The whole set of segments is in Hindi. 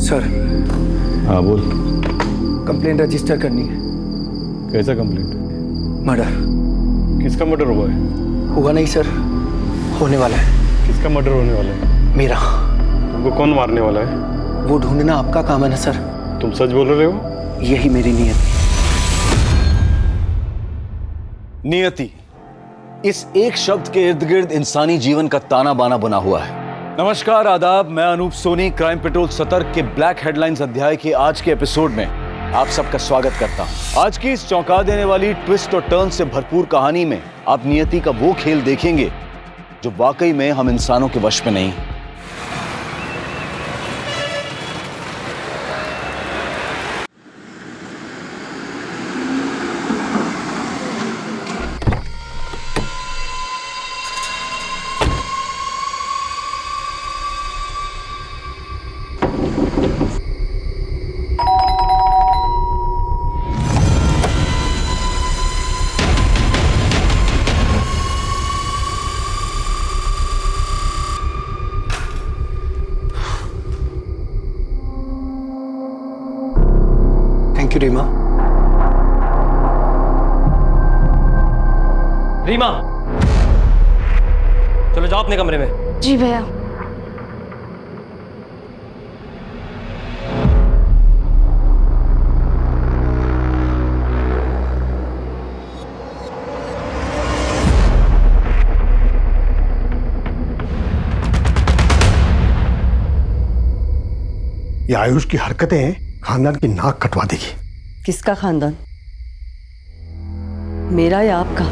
सर। हाँ बोल। कंप्लेंट रजिस्टर करनी है। कैसा कंप्लेंट? मर्डर। किसका मर्डर हुआ है? हुआ नहीं सर, होने वाला है। किसका मर्डर होने वाला है? मेरा। तुमको कौन मारने वाला है? वो ढूंढना आपका काम है ना सर। तुम सच बोल रहे हो? यही मेरी नीयत। नियति, इस एक शब्द के इर्द गिर्द इंसानी जीवन का ताना बाना बना हुआ है। नमस्कार, आदाब। मैं अनूप सोनी क्राइम पेट्रोल सतर्क के ब्लैक हेडलाइंस अध्याय के आज के एपिसोड में आप सबका स्वागत करता हूं। आज की इस चौंका देने वाली ट्विस्ट और टर्न से भरपूर कहानी में आप नियति का वो खेल देखेंगे जो वाकई में हम इंसानों के वश में नहीं। Thank you Reema. रीमा, चलो जाओ अपने कमरे में। जी भैया। ये आयुष की हरकतें खानदान की नाक कटवा देगी। किसका खानदान? मेरा या आपका?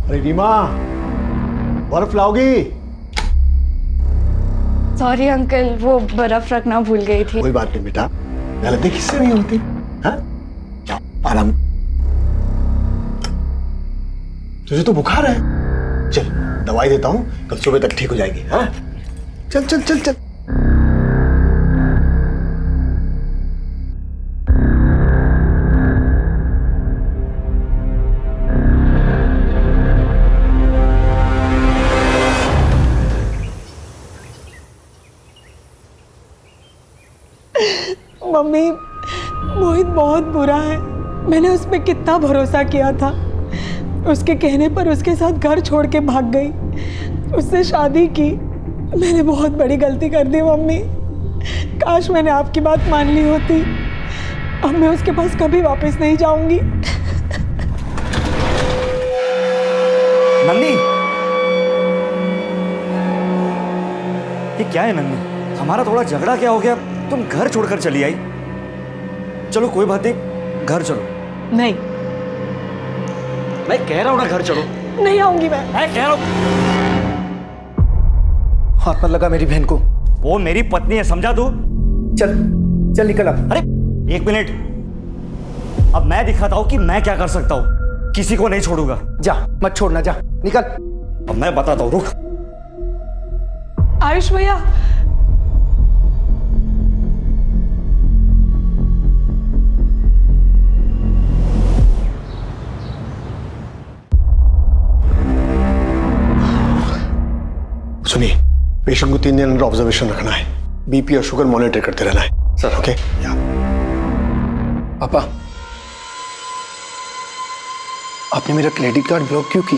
अरे रीमा, बर्फ लाओगी? सॉरी अंकल, वो बर्फ रखना भूल गई थी। कोई बात नहीं बेटा, गलती किससे नहीं होती। हाँ, जाओ आराम। तुझे तो बुखार है, चल दवाई देता हूँ, कल सुबह तक ठीक हो जाएगी। हाँ, चल चल चल चल। मम्मी, मोहित बहुत बुरा है। मैंने उस पर कितना भरोसा किया था। उसके कहने पर उसके साथ घर छोड़ के भाग गई, उससे शादी की। मैंने बहुत बड़ी गलती कर दी मम्मी। काश मैंने आपकी बात मान ली होती। अब मैं उसके पास कभी वापस नहीं जाऊंगी। नंदी, ये क्या है नंदी? हमारा थोड़ा झगड़ा क्या हो गया, तुम घर छोड़कर चली आई? चलो कोई बात नहीं, घर चलो। नहीं, मैं कह रहा हूं ना घर चलो। नहीं आऊंगी मैं कह रहा हूं। हाथ मत लगा मेरी बहन को। वो मेरी पत्नी है, समझा तू? चल चल निकल अब। अरे एक मिनट, अब मैं दिखाता हूं कि मैं क्या कर सकता हूं। किसी को नहीं छोड़ूंगा। जा, मत छोड़ना, जा निकल। अब मैं बताता हूं, रुक। आयुष भैया, सुनिए, पेशेंट को 3 दिन अंडर ऑब्जर्वेशन रखना है। बीपी और शुगर मॉनिटर करते रहना है सर। ओके या पापा, आपने मेरा क्रेडिट कार्ड ब्लॉक क्यों की?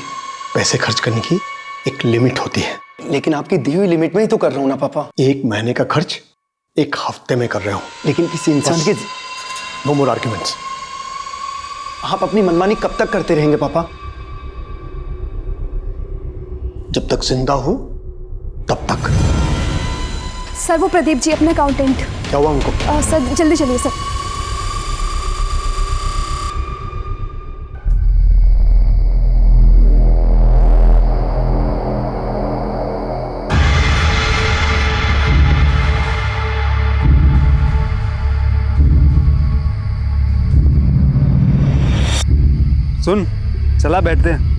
पैसे खर्च करने की एक लिमिट होती है। लेकिन आपकी दी हुई लिमिट में ही तो कर रहा हूं ना पापा। 1 महीने का खर्च 1 हफ्ते में कर रहे हो। लेकिन किसी इंसान के। नो मोर आर्ग्यूमेंट्स। आप अपनी मनमानी कब तक करते रहेंगे पापा? जब तक जिंदा हूं तब तक। सर, वो प्रदीप जी अपने अकाउंटेंट। क्या हुआ? उनको सर जल्दी चलिए सर। सुन, चला बैठते हैं।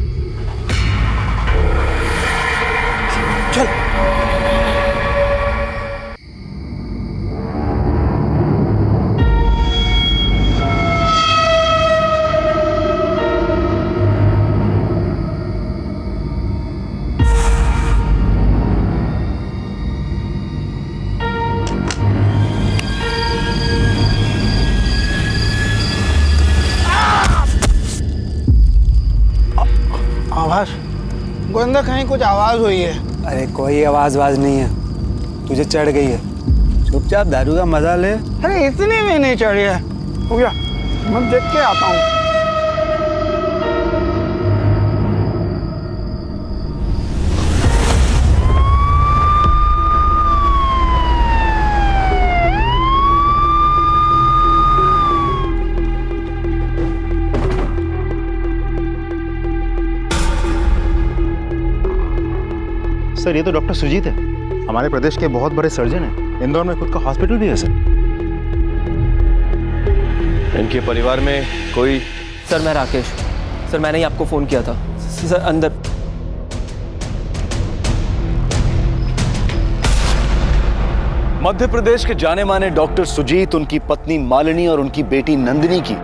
आवाज गोविंदा, कहीं कुछ आवाज हुई है? अरे कोई आवाज नहीं है, तुझे चढ़ गई है। चुपचाप दारू का मजा ले। अरे इतनी भी नहीं चढ़ी है। हो गया, मैं देख के आता हूँ। सर ये तो डॉक्टर सुजीत है, हमारे प्रदेश के बहुत बड़े सर्जन हैं। इंदौर में खुद का हॉस्पिटल भी है सर। इनके परिवार में कोई? सर मैं राकेश, सर मैंने ही आपको फ़ोन किया था। सर अंदर। मध्य प्रदेश के जाने माने डॉक्टर सुजीत, उनकी पत्नी मालिनी और उनकी बेटी नंदिनी की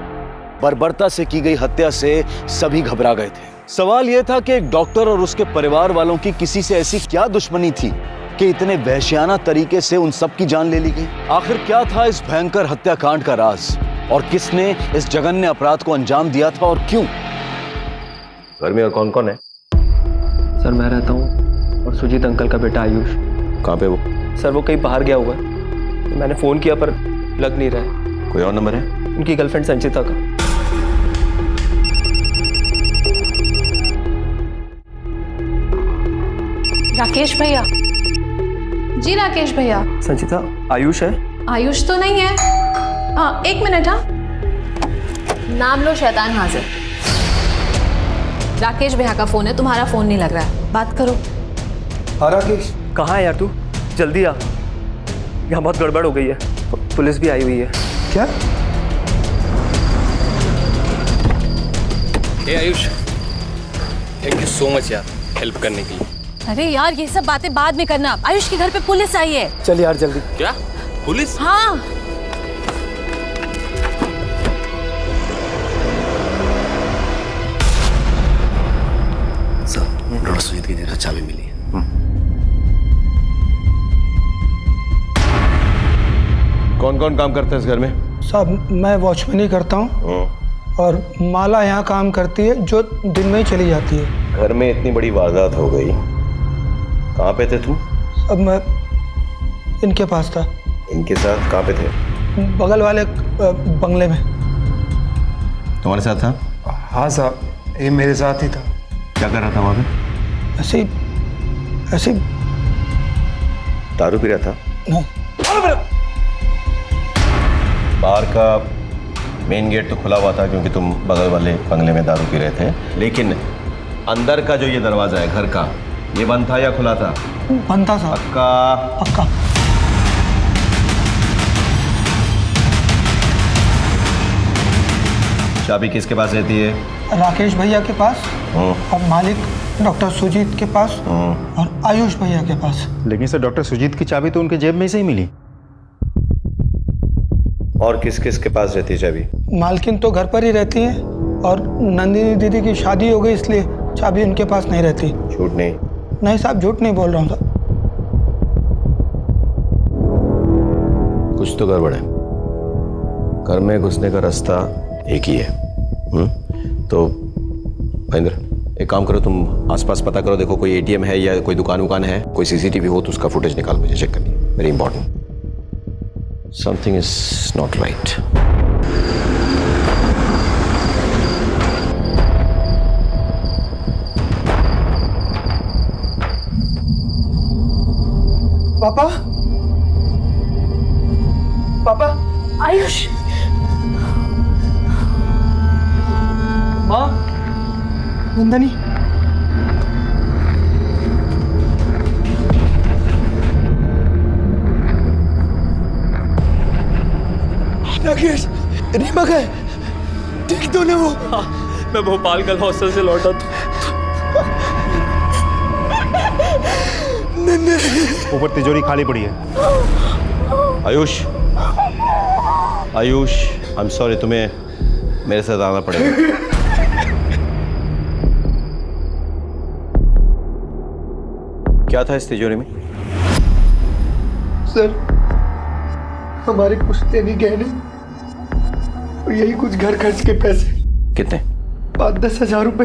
बर्बरता से की गई हत्या से सभी घबरा गए थे। सवाल यह था कि एक डॉक्टर और उसके परिवार वालों की किसी से ऐसी क्या दुश्मनी थी कि इतने वहशियाना तरीके से उन सब की जान ले ली गई। आखिर क्या था इस भयंकर हत्याकांड का राज, और किसने इस जघन्य अपराध को अंजाम दिया था और क्यों? घर में और कौन कौन है? सर मैं रहता हूँ और सुजीत अंकल का बेटा आयुष। कहाँ पे वो? सर वो कहीं बाहर गया हुआ है, मैंने फ़ोन किया पर लग नहीं रहा है। कोई और नंबर है? उनकी गर्लफ्रेंड संचिता का। राकेश भैया जी, राकेश भैया। संचिता, आयुष है? आयुष तो नहीं है। हाँ एक मिनट। हाँ नाम लो, शैतान हाजिर। राकेश भैया का फोन है, तुम्हारा फोन नहीं लग रहा है, बात करो। हाँ राकेश, कहाँ है यार तू? जल्दी आ, यहाँ बहुत गड़बड़ हो गई है, पुलिस भी आई हुई है। क्या? Hey Ayush, thank you so much यार हेल्प करने के लिए। अरे यार ये सब बातें बाद में करना, आयुष के घर पे पुलिस आई है। चल यार जल्दी। क्या पुलिस? हाँ डॉक्टर सुजीत की जगह चाबी मिली है। कौन कौन काम करता है इस घर में? साहब मैं वॉचमैन ही करता हूँ और माला यहाँ काम करती है जो दिन में ही चली जाती है। घर में इतनी बड़ी वारदात हो गई, कहाँ पे थे तुम? अब मैं इनके पास था। इनके साथ कहाँ पे थे? बगल वाले बंगले में। तुम्हारे साथ था? हाँ साहब, ये मेरे साथ ही था। क्या कर रहा था वहाँ पे? ऐसे दारू पी रहा था? नहीं। बाहर का मेन गेट तो खुला हुआ था क्योंकि तुम बगल वाले बंगले में दारू पी रहे थे, लेकिन अंदर का जो ये दरवाजा है घर का, ये बंद था या खुला था? बंद था साहब। पक्का? पक्का। चाबी किसके पास रहती है? राकेश भैया के पास और मालिक डॉक्टर सुजीत के पास और आयुष भैया के पास। लेकिन सर डॉक्टर सुजीत की चाबी तो उनके जेब में से ही मिली। और किस किस के पास रहती है चाबी? मालकिन तो घर पर ही रहती हैं और नंदिनी दीदी की शादी हो गई इसलिए चाबी उनके पास नहीं रहती। झूठ नहीं? नहीं साहब, झूठ नहीं बोल रहा हूँ साहब। कुछ तो गड़बड़ है। घर में घुसने का रास्ता एक ही है। तो महेंद्र एक काम करो, तुम आसपास पता करो, देखो कोई एटीएम है या कोई दुकान वुकान है, कोई सीसीटीवी हो तो उसका फुटेज निकाल, मुझे चेक करनी है, very important. Something is not right. पापा, पापा। आयुष। माँ। नंदनी। राकेश, रीमा का है, देख दो ना वो। मैं भोपाल कल हॉस्टल से लौटा था। ऊपर तिजोरी खाली पड़ी है। Ayush, Ayush, I am sorry, तुम्हें मेरे साथ आना पड़ेगा। क्या था इस तिजोरी में? सर, हमारे पुश्तैनी गहने और यही कुछ घर खर्च के पैसे। कितने? 5-10 हजार रुपए।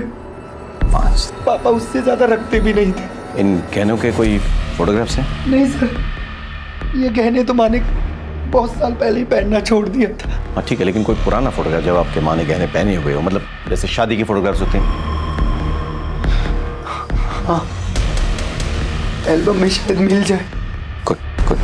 पापा उससे ज्यादा रखते भी नहीं थे। इन गहनों के कोई फोटोग्राफ्स हैं? नहीं सर, ये गहने तो माँ ने बहुत साल पहले ही पहनना छोड़ दिया था। हाँ ठीक है, लेकिन कोई पुराना फोटोग्राफ जब आपके माँ ने गहने पहने हुए हो, मतलब जैसे शादी की फोटोग्राफ्स होते हैं। हाँ, एल्बम में शायद मिल जाए। Good good.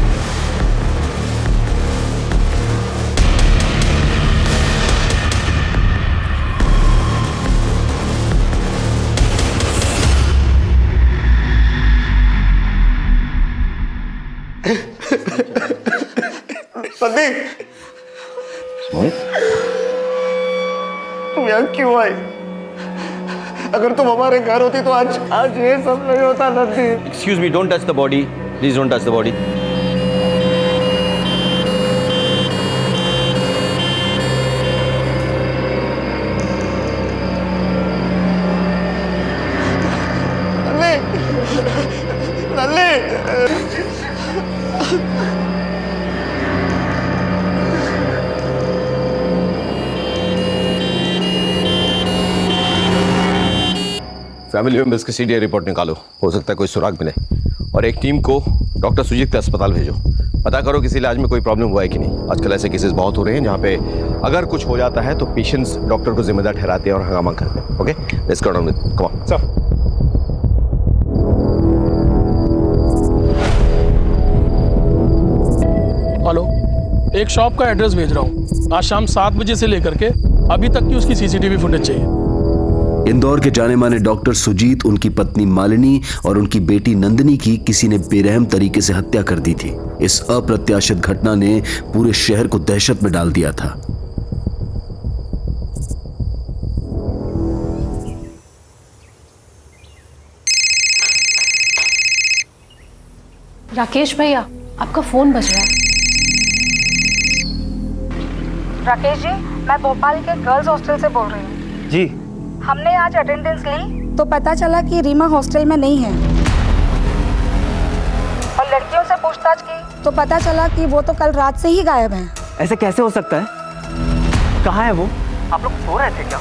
संदीप, मोहित, तुम यहाँ क्यों आई? अगर तुम हमारे घर होती तो आज ये सब नहीं होता Nandi. Excuse me, don't touch the body, please don't touch the body. Family members की सीडीआई रिपोर्ट निकालो, हो सकता है कोई सुराग मिले। और एक टीम को डॉक्टर सुजीत के अस्पताल भेजो, पता करो किसी इलाज में कोई प्रॉब्लम हुआ है कि नहीं। आजकल ऐसे केसेस बहुत हो रहे हैं जहाँ पे अगर कुछ हो जाता है तो पेशेंट्स डॉक्टर को जिम्मेदार ठहराते हैं और हंगामा करते हैं। Okay, let's go down with, come on sir. Hello, एक शॉप का एड्रेस भेज रहा हूँ। आज शाम 7 बजे से लेकर के अभी तक की उसकी सीसीटीवी फुटेज चाहिए। इंदौर के जाने माने डॉक्टर सुजीत, उनकी पत्नी मालिनी और उनकी बेटी नंदिनी की किसी ने बेरहम तरीके से हत्या कर दी थी। इस अप्रत्याशित घटना ने पूरे शहर को दहशत में डाल दिया था। राकेश भैया, आपका फोन बज रहा है। राकेश जी, मैं भोपाल के गर्ल्स हॉस्टल से बोल रही हूँ। जी। हमने आज अटेंडेंस ली तो पता चला कि रीमा हॉस्टल में नहीं है, और लड़कियों से पूछताछ की तो पता चला कि वो तो कल रात से ही गायब है। ऐसे कैसे हो सकता है? कहाँ है वो? आप लोग सो रहे थे क्या?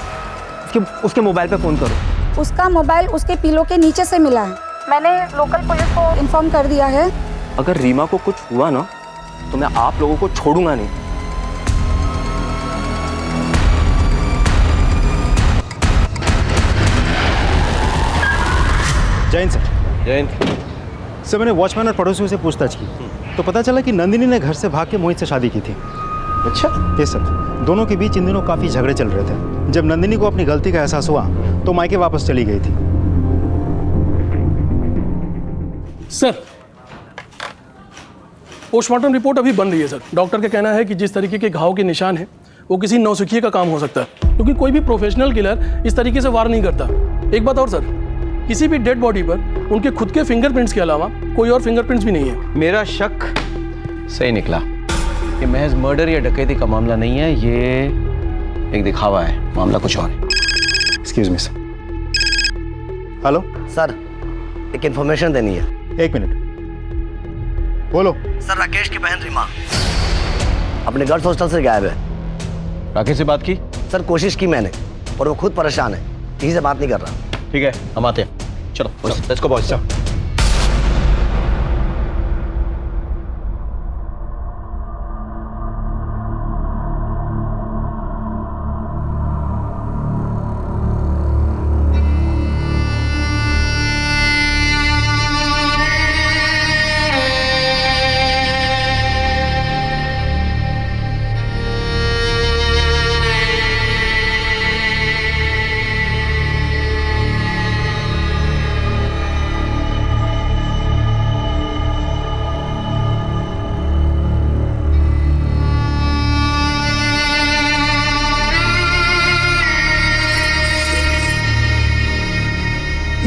उसके मोबाइल पे फोन करो। उसका मोबाइल उसके पिलो के नीचे से मिला है। मैंने लोकल पुलिस को इन्फॉर्म कर दिया है। अगर रीमा को कुछ हुआ ना तो मैं आप लोगों को छोड़ूंगा नहीं। जैन सर। जैन सर, मैंने वॉचमैन और पड़ोसियों से पूछताछ की तो पता चला कि नंदिनी ने घर से भाग के मोहित से शादी की थी। अच्छा? यस सर, दोनों के बीच इन दिनों काफ़ी झगड़े चल रहे थे। जब नंदिनी को अपनी गलती का एहसास हुआ तो मायके वापस चली गई थी। सर, पोस्टमार्टम रिपोर्ट अभी बन रही है सर। डॉक्टर का कहना है कि जिस तरीके के घाव के निशान हैं वो किसी नौसिखिए का काम हो सकता है, क्योंकि कोई भी प्रोफेशनल किलर इस तरीके से वार नहीं करता। एक बात और सर, किसी भी डेड बॉडी पर उनके खुद के फिंगरप्रिंट्स के अलावा कोई और फिंगरप्रिंट्स भी नहीं है। मेरा शक सही निकला। ये महज मर्डर या डकैती का मामला नहीं है, ये एक दिखावा है, मामला कुछ और है। Excuse me sir. Hello sir, एक इन्फॉर्मेशन देनी है। एक मिनट, बोलो। सर, राकेश की बहन रीमा अपने गर्ल्स हॉस्टल से गायब है। राकेश से बात की? सर, कोशिश की मैंने, और वो खुद परेशान है, किसी से बात नहीं कर रहा। ठीक है, हम आते हैं। चलो लेट्स गो बॉयज।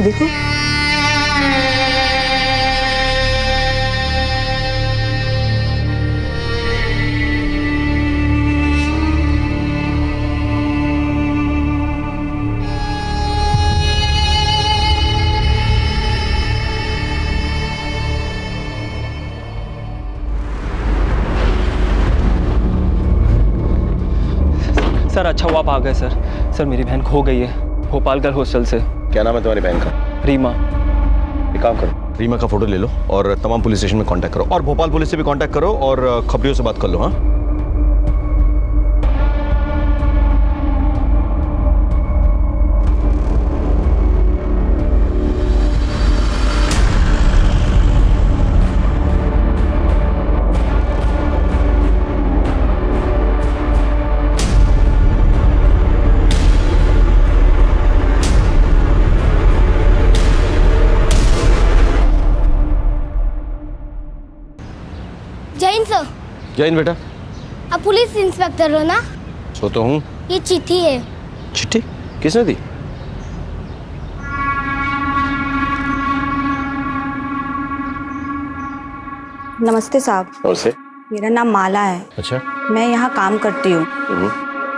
ये देखो। सर अच्छा हुआ आप आ गए सर। सर मेरी बहन खो गई है भोपाल गर्ल हॉस्टल से। क्या नाम है तुम्हारी बहन का? रीमा। एक काम करो, रीमा का फोटो ले लो और तमाम पुलिस स्टेशन में कांटेक्ट करो, और भोपाल पुलिस से भी कांटेक्ट करो और खबरियों से बात कर लो। हाँ, जैन सर। जैन बेटा। आप पुलिस इंस्पेक्टर हो ना? सो तो हूँ। ये चिट्ठी है। चिट्ठी किसने दी? नमस्ते साहब। नमस्ते। मेरा नाम माला है। अच्छा। मैं यहाँ काम करती हूँ।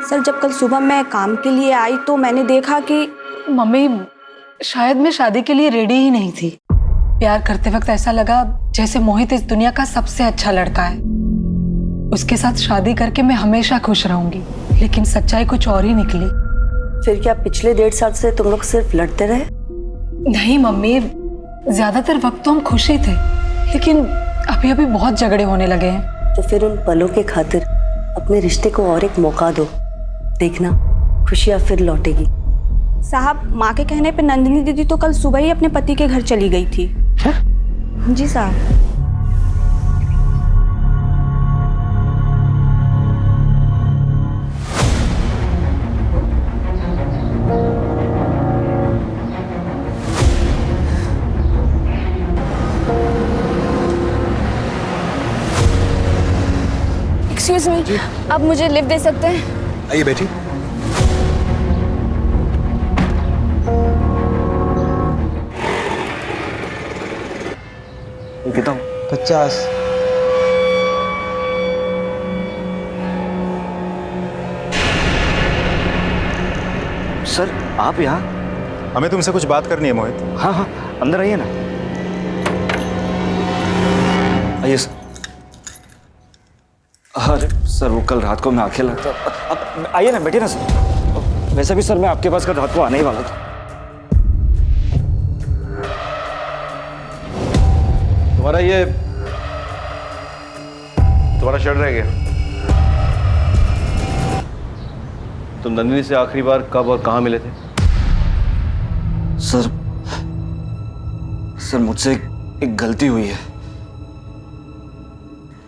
सर जब कल सुबह मैं काम के लिए आई तो मैंने देखा कि मम्मी शायद मैं शादी के लिए रेडी ही नहीं थी। प्यार करते वक्त ऐसा लगा जैसे मोहित इस दुनिया का सबसे अच्छा लड़का है। उसके साथ शादी करके मैं हमेशा खुश रहूंगी, लेकिन सच्चाई कुछ और ही निकली। फिर क्या पिछले 1.5 साल से तुम लोग सिर्फ लड़ते रहे? नहीं मम्मी, ज्यादातर वक्त तो हम खुश ही थे, लेकिन अभी अभी बहुत झगड़े होने लगे हैं। तो फिर उन पलों के खातिर अपने रिश्ते को और एक मौका दो, देखना खुशियाँ फिर लौटेगी। साहब माँ के कहने पे नंदिनी दीदी तो कल सुबह ही अपने पति के घर चली गई थी। जी साहब। एक्सक्यूज मी, आप मुझे लिफ्ट दे सकते हैं? आइए बैठी। कितना? 50। सर आप यहाँ? हमें तुमसे कुछ बात करनी है मोहित। हाँ हाँ अंदर आइए ना। आइए सर। अरे सर वो कल रात को मैं अकेला था। अब आइए ना, बैठिए ना सर। वैसे भी सर मैं आपके पास कल रात को आने ही वाला था। तुम्हारा शर्ट रह गया। तुम नंदिनी से आखिरी बार कब और कहाँ मिले थे? सर मुझसे एक गलती हुई है।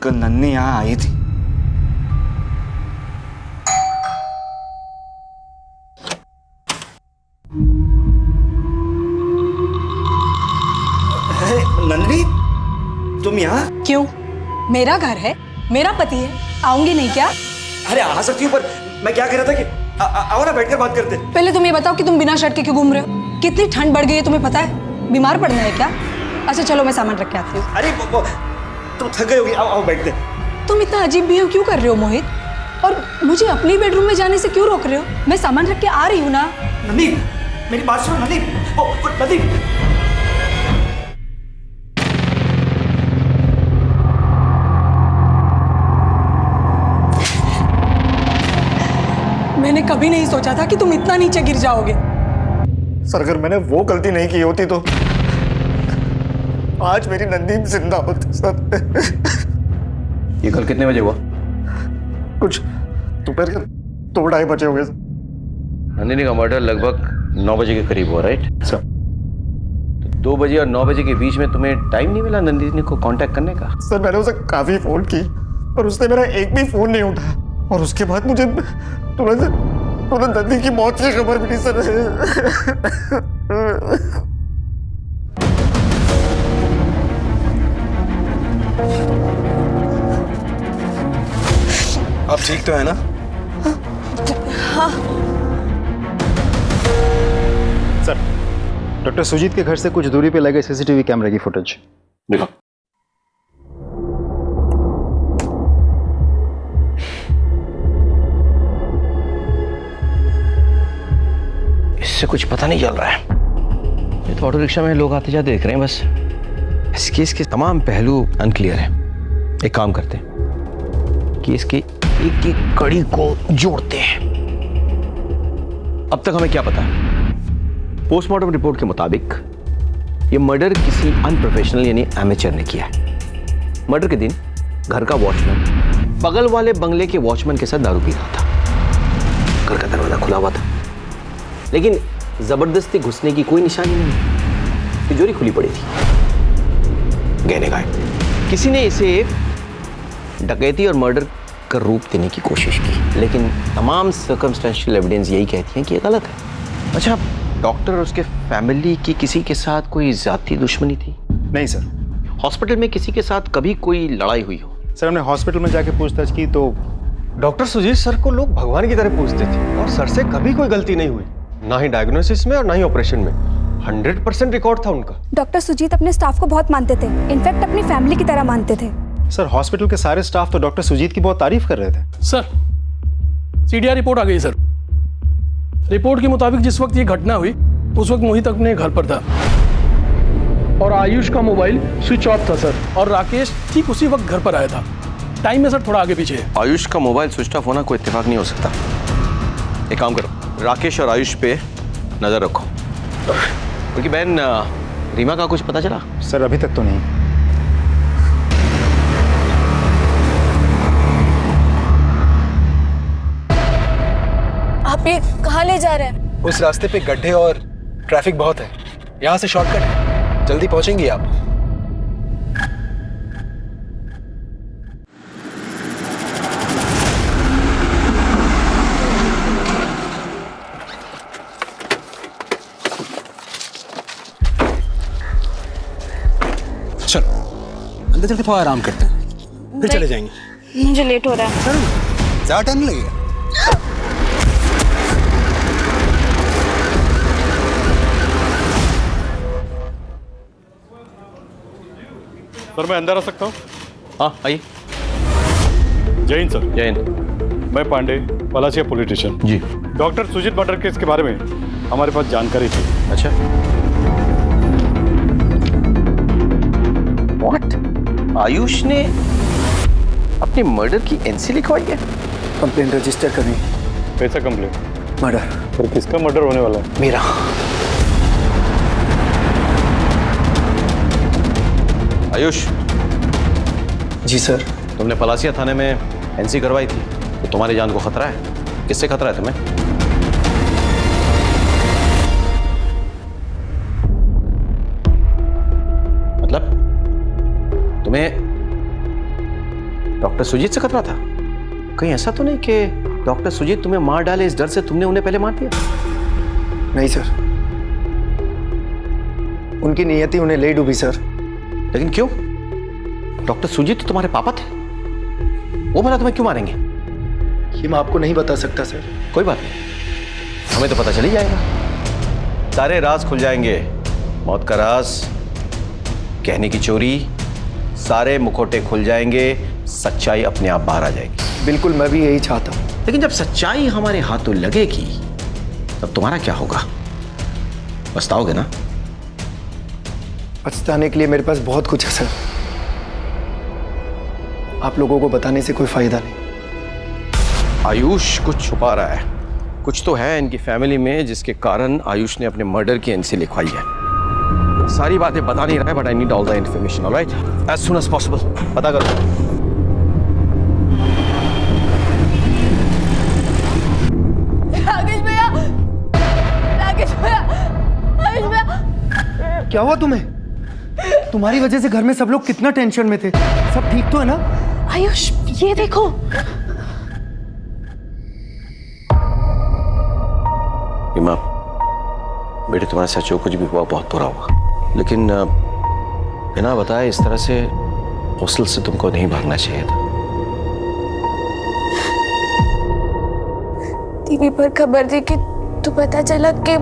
कल नन्नी यहाँ आई थी। नंदिनी तुम यहाँ? क्यों? मेरा घर है, मेरा पति है, आऊंगी नहीं क्या? अरे आ सकती हूँ, पर मैं क्या कह रहा था कि आओ ना बैठकर बात करते। पहले तुम ये बताओ कि तुम बिना शर्ट के क्यों घूम रहे हो? कितनी ठंड बढ़ गई है तुम्हें पता है? बीमार पड़ना है क्या? अच्छा चलो मैं सामान रख के आती हूँ। अरे तुम थक गई होगी, आओ बैठते। तुम इतना अजीब बिहेव क्यों कर रहे हो मोहित? और मुझे अपनी बेडरूम में जाने से क्यों रोक रहे हो? मैं सामान रख के आ रही हूँ ना। नंदी मेरी बात सुनो। नंदी नंदी मैंने कभी नहीं सोचा था कि तुम इतना नीचे गिर जाओगे। सर अगर मैंने वो गलती नहीं की होती तो आज मेरी नंदी जिंदा होती। सर ये कल कितने बजे हुआ? कुछ दोपहर के 2-2:30 बजे हो गए। नंदिनी का मर्डर लगभग 9 बजे के करीब हुआ, राइट सर? तो 2 बजे और 9 बजे के बीच में तुम्हें टाइम नहीं मिला नंदिनी को कांटेक्ट करने का? सर मैंने उसे काफी फोन की पर उसने मेरा एक भी फोन नहीं उठाया, और उसके बाद मुझे तुरंत नंदी की मौत की खबर मिली। सर आप ठीक तो है ना? हाँ। सर डॉक्टर सुजीत के घर से कुछ दूरी पे लगे सीसीटीवी कैमरे की फुटेज। देखो। इससे कुछ पता नहीं चल रहा है। ये तो ऑटो रिक्शा में लोग आते जाते देख रहे हैं बस। इस केस के तमाम पहलू अनक्लियर है। एक काम करते हैं कि इसकी एक एक कड़ी को जोड़ते हैं। अब तक हमें क्या पता है? पोस्टमार्टम रिपोर्ट के मुताबिक यह मर्डर किसी अनप्रोफेशनल यानी एमेचर ने किया है। मर्डर के दिन घर का वॉचमैन बगल वाले बंगले के वॉचमैन के साथ दारू पी रहा था। घर का दरवाजा खुला हुआ था, लेकिन जबरदस्ती घुसने की कोई निशानी नहीं। तिजोरी खुली पड़ी थी। गहने गायब। किसी ने इसे डकैती और मर्डर का रूप देने की कोशिश की, लेकिन तमाम सर्कमस्टेंशियल एविडेंस यही कहती हैं कि ये गलत है। अच्छा, डॉक्टर और उसके फैमिली की किसी के साथ कोई जाती दुश्मनी थी? नहीं सर। हॉस्पिटल में किसी के साथ कभी कोई लड़ाई हुई हो? सर, हमने हॉस्पिटल में जाके पूछताछ की तो डॉक्टर सुजीत सर को लोग भगवान की तरह पूछते थे और सर से कभी कोई गलती नहीं हुई, ना ही डायग्नोसिस में और ना ही ऑपरेशन में। 100% रिकॉर्ड था उनका। डॉक्टर सुजीत अपने स्टाफ को बहुत मानते थे, इनफैक्ट अपनी फैमिली की तरह मानते थे। सर, हॉस्पिटल के सारे स्टाफ तो डॉक्टर सुजीत की बहुत तारीफ कर रहे थे। सर, सीडीआर रिपोर्ट आ गई सर। रिपोर्ट के मुताबिक जिस वक्त ये घटना हुई उस वक्त मोहित अपने घर पर था और आयुष का मोबाइल स्विच ऑफ था सर, और राकेश ठीक उसी वक्त घर पर आया था। टाइम में सर थोड़ा आगे पीछे है। आयुष का मोबाइल स्विच ऑफ होना कोई इत्तेफाक नहीं हो सकता। एक काम करो, राकेश और आयुष पे नजर रखो। उनकी बहन रीमा का कुछ पता चला? सर, अभी तक तो नहीं। आप ये कहाँ ले जा रहे हैं? उस रास्ते पे गड्ढे और ट्रैफिक बहुत है, यहाँ से शॉर्टकट है, जल्दी पहुंचेंगी आप। चलो अंदर चल के थोड़ा आराम करते हैं, फिर चले जाएंगे। मुझे लेट हो रहा है। ज्यादा टाइम नहीं लगेगा। सर, मैं अंदर आ सकता हूँ? हाँ, आइए। जय हिंद सर। जय हिंद। मैं पांडे, पलाशिया पुलिस स्टेशन। जी। डॉक्टर सुजीत मर्डर केस के बारे में हमारे पास जानकारी थी। अच्छा। व्हाट? आयुष ने अपने मर्डर की एनसी लिखवाई है? कंप्लेन रजिस्टर करनी। कैसा कंप्लेन? मर्डर। पर किसका मर्डर होने वाला है? मेरा। आयुष। जी सर। तुमने पलासिया थाने में एनसी करवाई थी, तो तुम्हारी जान को खतरा है। किससे खतरा है तुम्हें? मतलब तुम्हें डॉक्टर सुजीत से खतरा था? कहीं ऐसा तो नहीं कि डॉक्टर सुजीत तुम्हें मार डाले, इस डर से तुमने उन्हें पहले मार दिया? नहीं सर, उनकी नियति उन्हें ले डूबी सर। लेकिन क्यों? डॉक्टर सुजीत तो तुम्हारे पापा थे, वो भला तुम्हें क्यों मारेंगे? ये मैं आपको नहीं बता सकता सर। कोई बात नहीं, हमें तो पता चल ही जाएगा। सारे राज खुल जाएंगे। मौत का राज, कहने की चोरी, सारे मुखौटे खुल जाएंगे। सच्चाई अपने आप बाहर आ जाएगी। बिल्कुल, मैं भी यही चाहता हूँ। लेकिन जब सच्चाई हमारे हाथों लगेगी तब तुम्हारा क्या होगा? पछताओगे ना? पछताने के लिए मेरे पास बहुत कुछ है सर। आप लोगों को बताने से कोई फायदा नहीं। आयुष कुछ छुपा रहा है। कुछ तो है इनकी फैमिली में जिसके कारण आयुष ने अपने मर्डर की एनसी लिखवाई है। सारी बातें बता नहीं रहा है, but I need all the information. Alright, as soon as possible पता करो। राकेश भैया, राकेश भैया, आयुष भैया। क्या हुआ तुम्हें? तुम्हारी वजह से घर में सब लोग कितना टेंशन में थे। सब ठीक तो है ना? आयुष, ये देखो। रीमा, बेटे तुम्हारे साथ जो कुछ भी हुआ बहुत बुरा हुआ, लेकिन बिना बताए इस तरह से हॉस्टल से तुमको नहीं भागना चाहिए था। टीवी पर खबर थी कि तो पता चला कि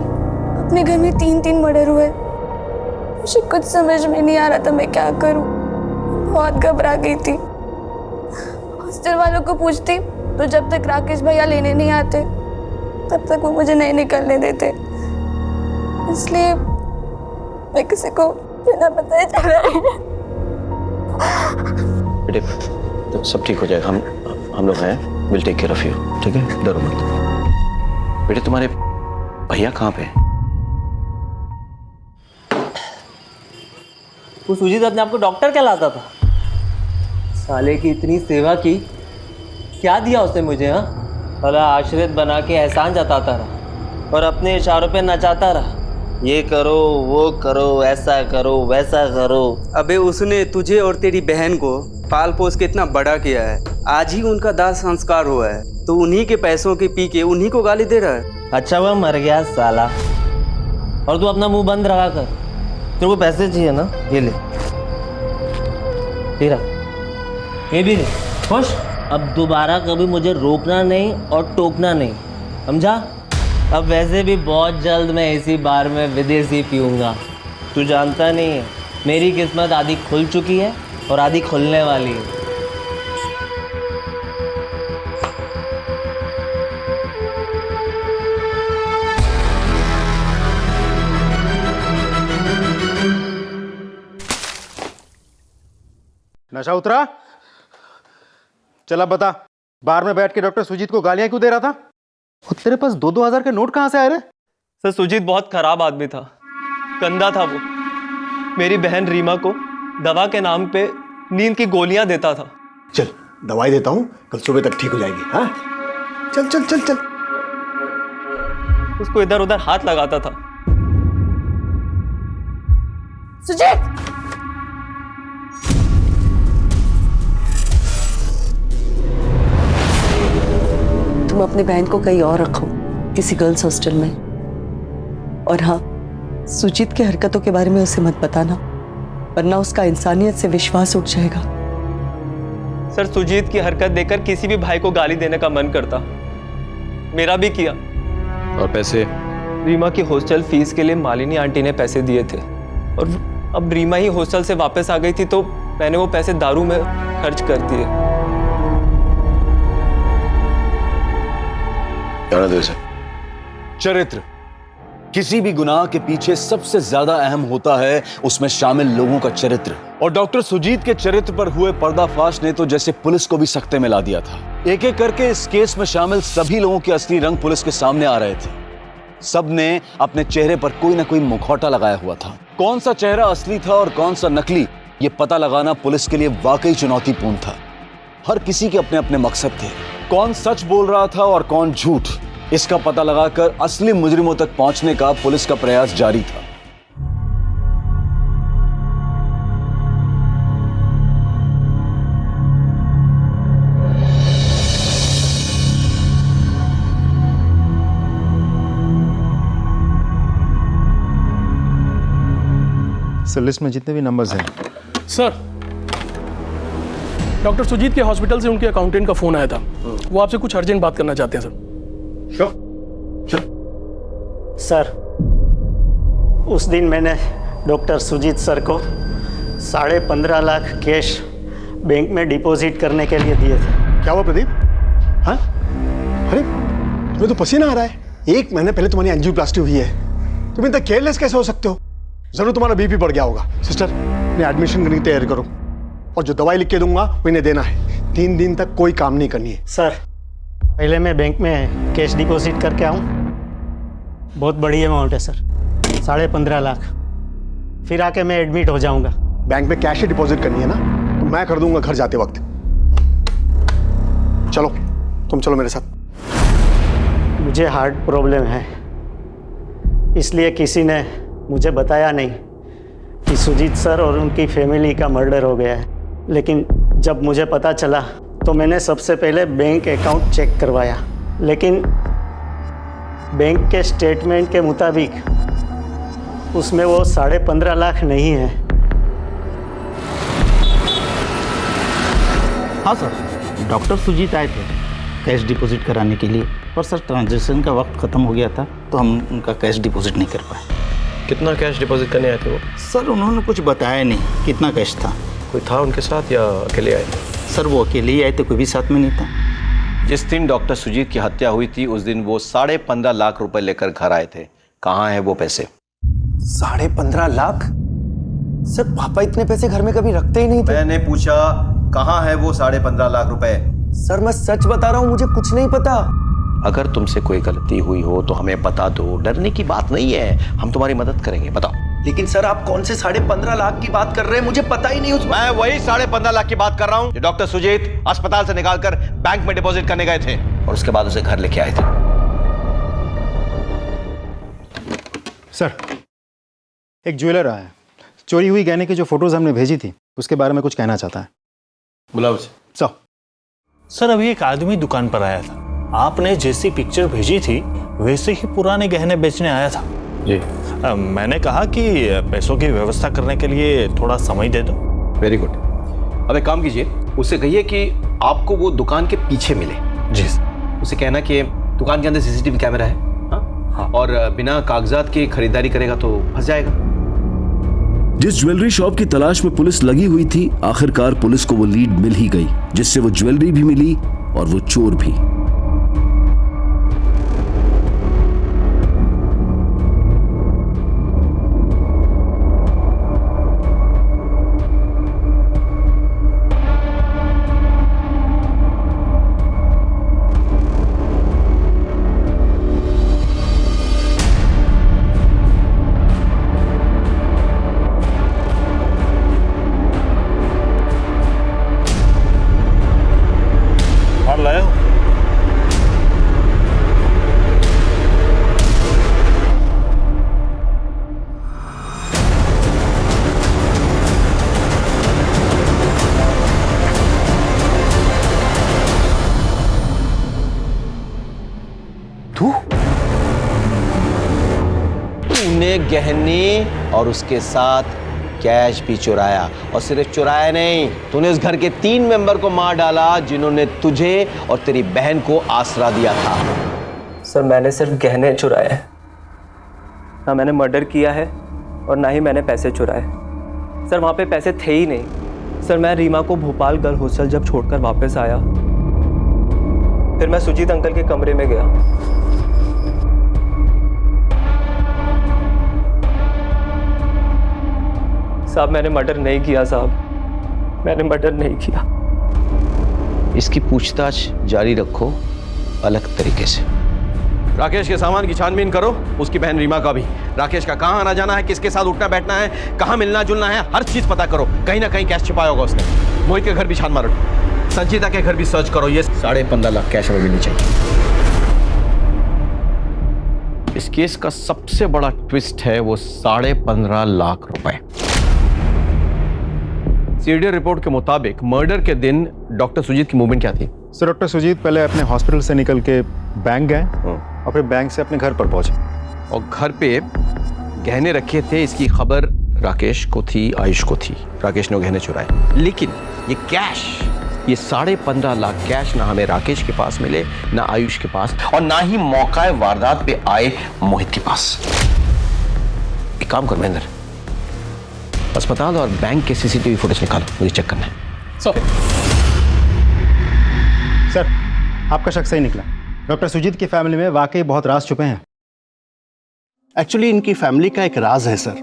अपने घर में 3 मर्डर हुए। मुझे कुछ समझ में नहीं आ रहा था मैं क्या करूं। बहुत घबरा गई थी। हॉस्टल वालों को पूछती तो जब तक राकेश भैया लेने नहीं आते तब तक वो मुझे नहीं निकलने देते। इसलिए मैं किसी को बिना बताए चला गया। बेटे तो सब ठीक हो जाएगा, हम लोग हैं, will take care of you, ठीक है, डरो मत। बेटे तुम्हारे भैया कहाँ पे हैं? वो सुजीत अपने आप को डॉक्टर कहलाता था। साले की इतनी सेवा की, क्या दिया उसने मुझे? हाँ, साला आश्रित बना के एहसान जताता रहा और अपने इशारों पे नचाता रहा। ये करो, वो करो, ऐसा करो, वैसा करो। अबे उसने तुझे और तेरी बहन को पाल पोस के इतना बड़ा किया है, आज ही उनका दाह संस्कार हुआ है, तो उन्हीं के पैसों के पी के उन्हीं को गाली दे रहा है। अच्छा वह मर गया साला, और तू अपना मुंह बंद रखा कर। तेरे को पैसे चाहिए ना, ये ले, तेरा ये भी ले, खुश। अब दोबारा कभी मुझे रोकना नहीं और टोकना नहीं, समझा? अब वैसे भी बहुत जल्द मैं इसी बार में विदेशी पीऊँगा। तू जानता नहीं है, मेरी किस्मत आधी खुल चुकी है और आधी खुलने वाली है। नशा उतरा? चला बता, बार में बैठ के डॉक्टर सुजीत को गालियां क्यों दे रहा था? और तेरे पास 2-2 हजार के नोट कहां से आए रे? सर सुजीत बहुत खराब आदमी था, गंदा था वो। मेरी बहन रीमा को दवा के नाम पे नींद की गोलियां देता था। चल दवाई देता हूँ, कल सुबह तक ठीक हो जाएगी। हाँ चल चल चल चल। उसको इधर उधर हाथ लगाता था। सुजीत! तुम अपनी बहन को कहीं और रखो, किसी गर्ल्स हॉस्टल में। और हाँ, सुजीत की हरकतों के बारे में उसे मत बताना, वरना उसका इंसानियत से विश्वास उठ जाएगा। सर सुजीत की हरकत देखकर किसी भी भाई को गाली देने का मन करता, मेरा भी किया। और पैसे? रीमा की हॉस्टल फीस के लिए मालिनी आंटी ने पैसे दिए थे, और अब रीमा ही हॉस्टल से वापस आ गई थी तो मैंने वो पैसे दारू में खर्च कर दिए। चरित्र, किसी भी गुनाह के पीछे सबसे ज्यादा अहम होता है उसमें शामिल लोगों का चरित्र। और डॉक्टर सुजीत के चरित्र पर हुए पर्दाफाश ने तो जैसे पुलिस को भी सख्ते में ला दिया था। एक एक करके इस केस में शामिल सभी लोगों के असली रंग पुलिस के सामने आ रहे थे। सब ने अपने चेहरे पर कोई ना कोई मुखौटा लगाया हुआ था। कौन सा चेहरा असली था और कौन सा नकली, ये पता लगाना पुलिस के लिए वाकई चुनौतीपूर्ण था। हर किसी के अपने अपने मकसद थे, कौन सच बोल रहा था और कौन झूठ, इसका पता लगाकर असली मुजरिमों तक पहुंचने का पुलिस का प्रयास जारी था। सर लिस्ट में जितने भी नंबर्स हैं। सर डॉक्टर सुजीत के हॉस्पिटल से उनके अकाउंटेंट का फोन आया था, वो आपसे कुछ अर्जेंट बात करना चाहते हैं सर। सर उस दिन मैंने डॉक्टर सुजीत सर को 15.5 लाख कैश बैंक में डिपॉजिट करने के लिए दिए थे। क्या हुआ प्रदीप? हाँ अरे तुम्हें तो पसीना आ रहा है, 1 महीने पहले तुम्हारी एंजियोप्लास्टी हुई है, तुम इतना केयरलेस कैसे हो सकते हो? जरूर तुम्हारा बीपी बढ़ गया होगा। सिस्टर अपने एडमिशन करने की तैयारी करो, और जो दवाई लिख के दूंगा वो इन्हें देना है। 3 दिन तक कोई काम नहीं करनी है। सर पहले मैं बैंक में कैश डिपॉजिट करके आऊँ, बहुत बड़ी अमाउंट है सर, 15.5 लाख, फिर आके मैं एडमिट हो जाऊंगा। बैंक में कैश ही डिपॉजिट करनी है ना, तो मैं कर दूंगा घर जाते वक्त। चलो तुम चलो मेरे साथ। मुझे हार्ट प्रॉब्लम है, इसलिए किसी ने मुझे बताया नहीं कि सुजीत सर और उनकी फैमिली का मर्डर हो गया है। लेकिन जब मुझे पता चला तो मैंने सबसे पहले बैंक अकाउंट चेक करवाया, लेकिन बैंक के स्टेटमेंट के मुताबिक उसमें वो 15.5 लाख नहीं है। हाँ सर, डॉक्टर सुजीत आए थे कैश डिपॉजिट कराने के लिए। पर सर ट्रांजैक्शन का वक्त ख़त्म हो गया था तो हम उनका कैश डिपॉजिट नहीं कर पाए। कितना कैश डिपॉजिट करने आए थे वो? सर उन्होंने कुछ बताया नहीं कितना कैश था। कोई था उनके साथ या अकेले आए? सर वो अकेले ही आए थे, कोई भी साथ में नहीं था। जिस दिन डॉक्टर सुजीत की हत्या हुई थी उस दिन वो 15.5 लाख रुपए लेकर घर आए थे। कहाँ है वो पैसे? 15.5 लाख? सर पापा इतने पैसे घर में कभी रखते ही नहीं थे। मैंने पूछा कहाँ है वो 15.5 लाख रुपए? सर मैं सच बता रहा हूँ, मुझे कुछ नहीं पता। अगर तुमसे कोई गलती हुई हो तो हमें बता दो, डरने की बात नहीं है, हम तुम्हारी मदद करेंगे। बताओ। लेकिन सर आप कौन से 15.5 लाख की बात कर रहे हैं, मुझे पता ही नहीं। मैं वही 15.5 लाख की बात कर रहा हूँ जो डॉक्टर सुजीत अस्पताल से निकालकर बैंक में डिपॉजिट करने गए थे और उसके बाद उसे घर लेके आए थे। सर, एक ज्वेलर आया है, चोरी हुई गहने की जो फोटोज हमने भेजी थी उसके बारे में कुछ कहना चाहता है। बुलाओ उसे। सर अभी एक आदमी दुकान पर आया था, आपने जैसी पिक्चर भेजी थी वैसे ही पुराने गहने बेचने आया था जी। मैंने कहा कि पैसों की व्यवस्था करने के लिए थोड़ा समय दे दो। Very good. अब एक काम कीजिए, उससे कहिए कि आपको वो दुकान के पीछे मिले। जी। उसे कहना कि दुकान के अंदर सीसीटीवी कैमरा है। हाँ? और बिना कागजात की खरीदारी करेगा तो फंस जाएगा। जिस ज्वेलरी शॉप की तलाश में पुलिस लगी हुई थी, आखिरकार पुलिस को वो लीड मिल ही गई, जिससे वो ज्वेलरी भी मिली और वो चोर भी। लाया हो? तूने गहने और उसके साथ कैश भी चुराया, और सिर्फ चुराया नहीं, तूने उस घर के 3 मेंबर को मार डाला जिन्होंने तुझे और तेरी बहन को आसरा दिया था। सर मैंने सिर्फ गहने चुराए हैं, ना मैंने मर्डर किया है और ना ही मैंने पैसे चुराए। सर वहाँ पे पैसे थे ही नहीं। सर मैं रीमा को भोपाल गर्ल हॉस्टल जब छोड़कर वापस आया, फिर मैं सुजीत अंकल के कमरे में गया। साहब मैंने मर्डर नहीं किया, साहब मैंने मर्डर नहीं किया। इसकी पूछताछ जारी रखो अलग तरीके से। राकेश के सामान की छानबीन करो, उसकी बहन रीमा का भी। राकेश का कहाँ आना जाना है, किसके साथ उठना बैठना है, कहाँ मिलना जुलना है, हर चीज पता करो। कहीं ना कहीं कैश छिपाया होगा उसने। मोहित के घर भी छान मारो, संजीता के घर भी सर्च करो। ये 15.5 लाख कैश हमें मिलनी चाहिए। इस केस का सबसे बड़ा ट्विस्ट है वो 15.5 लाख रुपए। सीडीआर रिपोर्ट के मुताबिक मर्डर के दिन डॉक्टर सुजीत की मूवमेंट क्या थी? सर डॉक्टर सुजीत पहले अपने हॉस्पिटल से निकल के बैंक गए और फिर बैंक से अपने घर पर पहुंचे, और घर पे गहने रखे थे। इसकी खबर राकेश को थी, आयुष को थी। राकेश ने वो गहने चुराए, लेकिन ये कैश, ये 15.5 लाख कैश ना हमें राकेश के पास मिले, ना आयुष के पास, और ना ही मौका वारदात पे आए मोहित के पास। एक काम कर महेंद्र, अस्पताल और बैंक के सीसीटीवी फुटेज निकालो, मुझे चेक करना है। सर आपका शक सही निकला। डॉक्टर सुजीत की फैमिली में वाकई बहुत राज छुपे हैं। एक्चुअली इनकी फैमिली का एक राज है सर।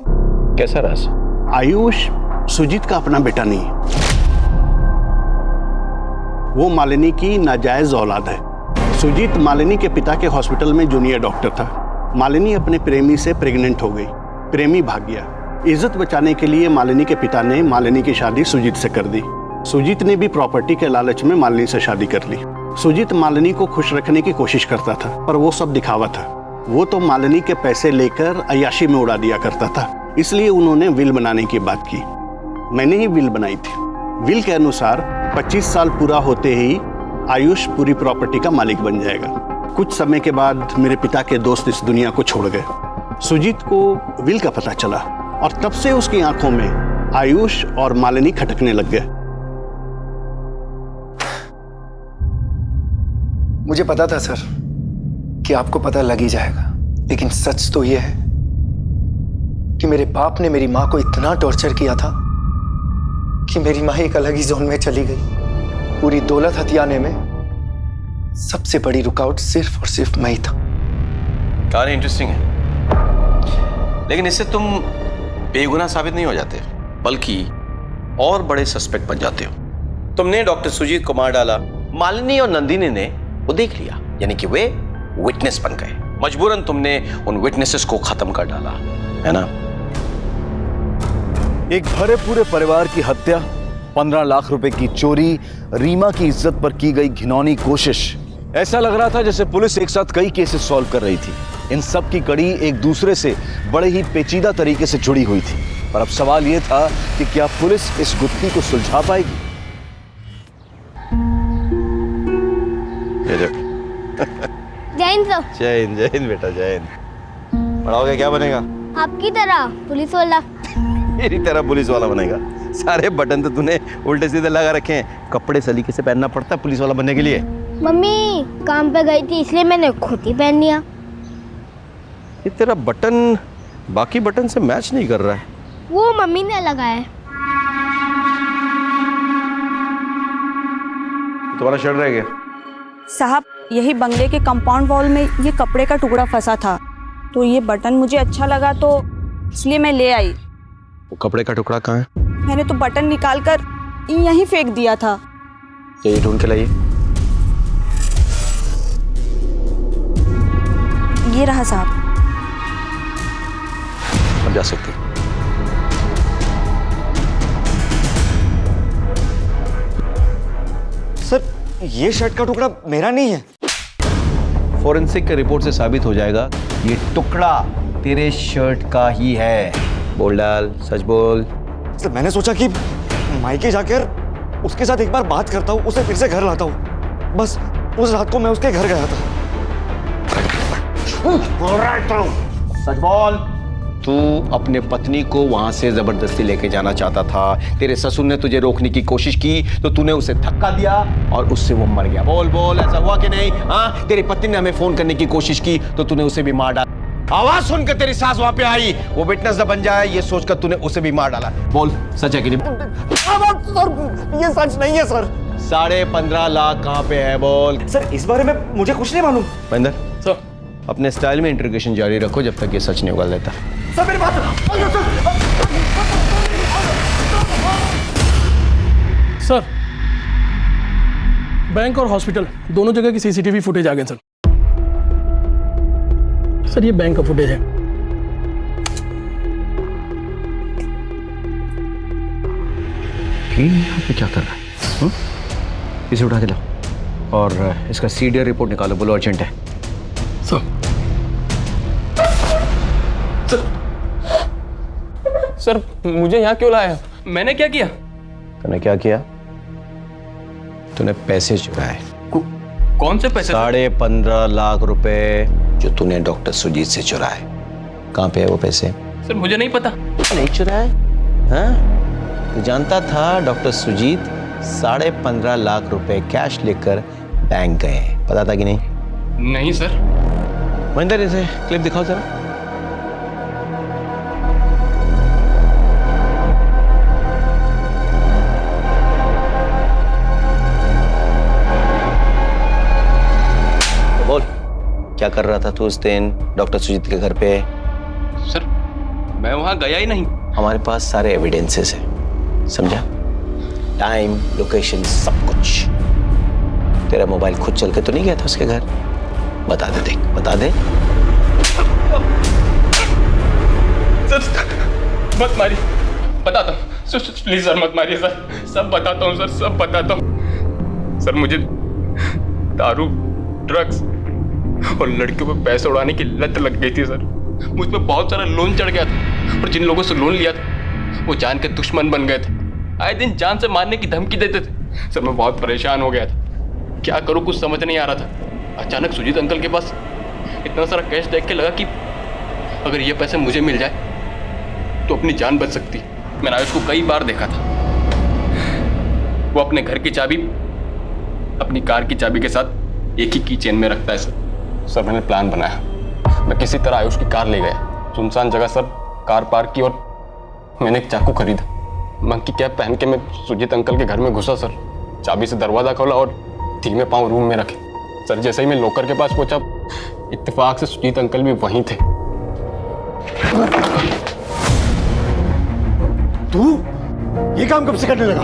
कैसा राज? आयुष सुजीत का अपना बेटा नहीं है, वो मालिनी की नाजायज औलाद है। सुजीत मालिनी के पिता के हॉस्पिटल में जूनियर डॉक्टर था। मालिनी अपने प्रेमी से प्रेग्नेंट हो गई, प्रेमी भाग गया। इज्जत बचाने के लिए मालिनी के पिता ने मालिनी की शादी सुजीत से कर दी। सुजीत ने भी प्रॉपर्टी के लालच में मालिनी से शादी कर ली। सुजीत मालिनी को खुश रखने की कोशिश करता था, पर वो सब दिखावा था। वो तो मालिनी के पैसे लेकर अय्याशी में उड़ा दिया करता था, इसलिए उन्होंने विल बनाने की बात की। मैंने ही विल बनाई थी। विल के अनुसार 25 साल पूरा होते ही आयुष पूरी प्रॉपर्टी का मालिक बन जाएगा। कुछ समय के बाद मेरे पिता के दोस्त इस दुनिया को छोड़ गए। सुजीत को विल का पता चला और तब से उसकी आंखों में आयुष और मालिनी खटकने लग गए। मुझे पता था सर, कि आपको पता लग ही जाएगा, लेकिन सच तो यह है कि मेरे बाप ने मेरी माँ को इतना टॉर्चर किया था कि मेरी माँ एक अलग ही जोन में चली गई। पूरी दौलत हथियाने में सबसे बड़ी रुकावट सिर्फ और सिर्फ मैं ही था। कहानी इंटरेस्टिंग है, लेकिन इससे तुम बेगुनाह साबित नहीं हो जाते, बल्कि और बड़े सस्पेक्ट बन जाते हो। तुमने डॉक्टर सुजीत को मार डाला, मालिनी और नंदिनी ने वो देख लिया, यानी कि वे विटनेस बन गए। मजबूरन तुमने उन विटनेसेस को खत्म कर डाला, है ना? एक भरे पूरे परिवार की हत्या, 15 लाख रुपए की चोरी, रीमा की इज्जत पर की गई घिनौनी कोशिश। ऐसा लग रहा था जैसे पुलिस एक साथ कई केसेस सॉल्व कर रही थी। इन सब की कड़ी एक दूसरे से बड़े ही पेचीदा तरीके से जुड़ी हुई थी। पर अब सवाल यह था कि क्या पुलिस इस गुत्थी को सुलझा पाएगी? जैन सर। जैन जैन बेटा जैन। बड़ा हो गया क्या बनेगा? आपकी तरह पुलिस वाला। मेरी तरह पुलिस वाला बनेगा? सारे बटन तो तूने उल्टे सीधे लगा रखे हैं। कपड़े सलीके से पहनना पड़ता है पुलिस वाला बनने के लिए। मम्मी काम पे गई थी इसलिए मैंने खुद ही पहन लिया। ये तेरा बटन बाकी बटन से मैच नहीं कर रहा है। वो मम्मी ने लगाया है। तुम्हारा शर्ट रह गया। साहब यही बंगले के कंपाउंड वॉल में ये कपड़े का टुकड़ा फंसा था, तो ये बटन मुझे अच्छा लगा तो इसलिए मैं ले आई। वो कपड़े का टुकड़ा कहाँ है? मैंने तो बटन निकाल कर यहीं फेंक दिया था। ये ढूंढ के लाइए। ये रहा साहब। अब जा सकते हैं। सर ये शर्ट का टुकड़ा मेरा नहीं है। फोरेंसिक के रिपोर्ट से साबित हो जाएगा ये टुकड़ा तेरे शर्ट का ही है। बोल डाल, सच बोल। सर मैंने सोचा कि मायके जाकर उसके साथ एक बार बात करता हूँ, उसे फिर से घर लाता हूँ। बस उस रात को मैं उसके घर गया था। सच बोल। तू अपने पत्नी को वहां से जबरदस्ती लेके जाना चाहता था। तेरे ससुर ने तुझे रोकने की कोशिश की तो तूने उसे धक्का दिया और उससे वो मर गया। बोल बोल, ऐसा हुआ कि नहीं? हाँ, तेरी पत्नी ने हमें फोन करने की कोशिश की तो तूने उसे भी मार डाला। आवाज सुनकर तेरी सास वहां पे आई, वो विटनेस न बन जाए ये सोचकर तूने उसे भी मार डाला। बोल सच है कि नहीं? सर ये सच नहीं है सर। 15.5 लाख कहाँ पे है? बोल। सर इस बारे में मुझे कुछ नहीं मालूम। महेंद्र सर, अपने स्टाइल में इंट्रोगेशन जारी रखो जब तक ये सच नहीं उगल देता। सर मेरी बात सर, बैंक और हॉस्पिटल दोनों जगह की सीसीटीवी फुटेज आ गए सर। सर ये बैंक का फुटेज है। यहाँ पे क्या कर रहा है? इसे उठा के लाओ और इसका सीडीआर रिपोर्ट निकालो। बोलो अर्जेंट है। सर मुझे यहाँ क्यों लाया? मैंने क्या किया? तूने क्या किया? तूने पैसे चुराए। कौन से पैसे? 15.5 लाख रुपए जो तूने डॉक्टर सुजीत से चुराए। कहाँ पे है वो पैसे? सर मुझे नहीं पता। नहीं चुराए? हाँ, तू जानता था डॉक्टर सुजीत 15.5 लाख रुपए कैश लेकर बैंक गए, पता था कि नहीं? नहीं सर। महेंद्र इसे क्लिप दिखाओ जरा। बोल क्या कर रहा था तू उस दिन डॉक्टर सुजीत के घर पे? सर मैं वहां गया ही नहीं। हमारे पास सारे एविडेंसेस हैं, समझा? टाइम, लोकेशन, सब कुछ। तेरा मोबाइल खुद चल के तो नहीं गया था उसके घर? बता दे, देख बता दे। सर मत मारिए, बताता हूँ। प्लीज सर मत मारिए सर, सब बताता हूँ सर, सब बताता हूँ। सर मुझे दारू, ड्रग्स और लड़कियों पे पैसे उड़ाने की लत लग गई थी सर। मुझ पे बहुत सारा लोन चढ़ गया था और जिन लोगों से लोन लिया था वो जान के दुश्मन बन गए थे। आए दिन जान से मारने की धमकी देते थे। सर मैं बहुत परेशान हो गया था, क्या करूँ कुछ समझ नहीं आ रहा था। अचानक सुजीत अंकल के पास इतना सारा कैश देख के लगा कि अगर ये पैसे मुझे मिल जाए तो अपनी जान बच सकती। मैंने आयुष को कई बार देखा था, वो अपने घर की चाबी अपनी कार की चाबी के साथ एक ही की चेन में रखता है सर। सर मैंने प्लान बनाया। मैं किसी तरह आयुष की कार ले गया, सुनसान जगह सर, कार पार्क की और मैंने एक चाकू खरीदा। मंकी कैप पहन के मैं सुजीत अंकल के घर में घुसा सर, चाबी से दरवाजा खोला और धीमे पांव रूम में रखे। सर जैसे ही मैं लॉकर के पास पहुंचा, इत्तेफाक से सुजीत अंकल भी वहीं थे। तू ये काम कब से करने लगा?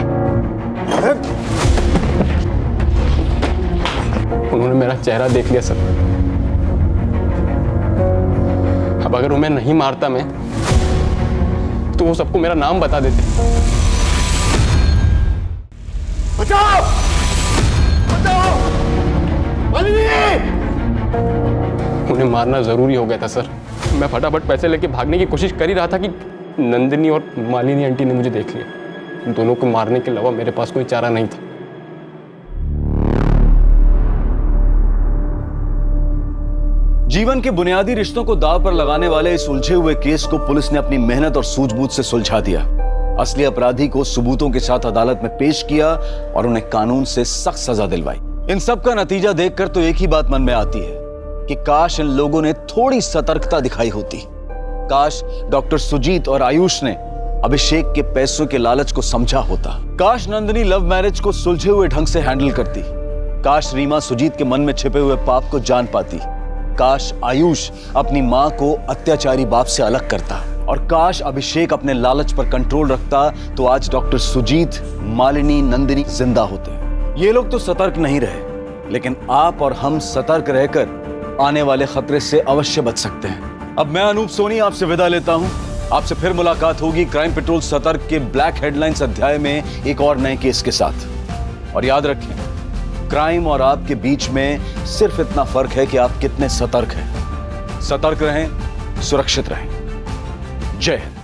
उन्होंने मेरा चेहरा देख लिया सर। अब अगर उन्हें नहीं मारता मैं, तो वो सबको मेरा नाम बता देते। बचाओ! बचाओ! उन्हें मारना जरूरी हो गया था सर। मैं फटाफट पैसे लेके भागने की कोशिश कर ही रहा था कि नंदिनी और मालिनी आंटी ने मुझे देख लिया। दोनों को मारने के अलावा मेरे पास कोई चारा नहीं था। जीवन के बुनियादी रिश्तों को दांव पर लगाने वाले इस उलझे हुए केस को पुलिस ने अपनी मेहनत और सूझबूझ से सुलझा दिया। असली अपराधी को सबूतों के साथ अदालत में पेश किया और उन्हें कानून से सख्त सजा दिलवाई। इन सब का नतीजा देखकर तो एक ही बात मन में आती है कि काश इन लोगों ने थोड़ी सतर्कता दिखाई होती। काश डॉक्टर सुजीत और आयुष ने अभिषेक के पैसों के लालच को समझा होता। काश नंदिनी लव मैरिज को सुलझे हुए ढंग से हैंडल करती। काश रीमा सुजीत के मन में छिपे हुए पाप को जान पाती। काश आयुष अपनी मां को अत्याचारी बाप से अलग करता। और काश अभिषेक अपने लालच पर कंट्रोल रखता, तो आज डॉक्टर सुजीत, मालिनी, नंदिनी जिंदा होते। ये लोग तो सतर्क नहीं रहे, लेकिन आप और हम सतर्क रहकर आने वाले खतरे से अवश्य बच सकते हैं। अब मैं अनूप सोनी आपसे विदा लेता हूं। आपसे फिर मुलाकात होगी क्राइम पेट्रोल सतर्क के ब्लैक हेडलाइंस अध्याय में एक और नए केस के साथ। और याद रखें, क्राइम और आपके बीच में सिर्फ इतना फर्क है कि आप कितने सतर्क हैं। सतर्क रहें, सुरक्षित रहें। जय हिंद।